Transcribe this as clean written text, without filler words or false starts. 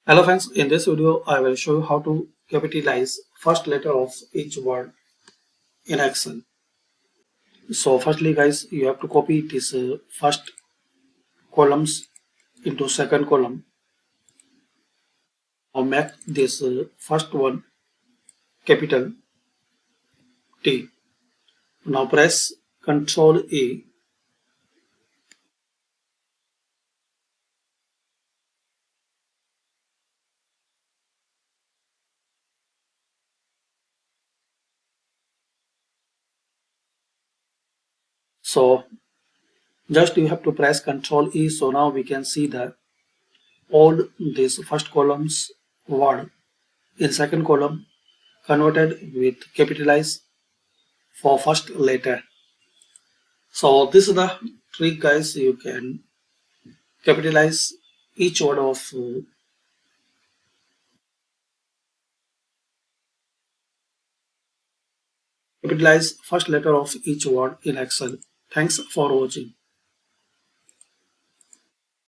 Hello friends, in this video I will show you how to capitalize first letter of each word in Excel. So firstly guys, you have to copy this first columns into second column. Now make this first one capital T. Now press Ctrl A. So just you have to press Ctrl E. So now we can see that all these first columns word in second column converted with capitalize for first letter. So this is the trick guys. You can capitalize each word of capitalize first letter of each word in Excel. Thanks for watching.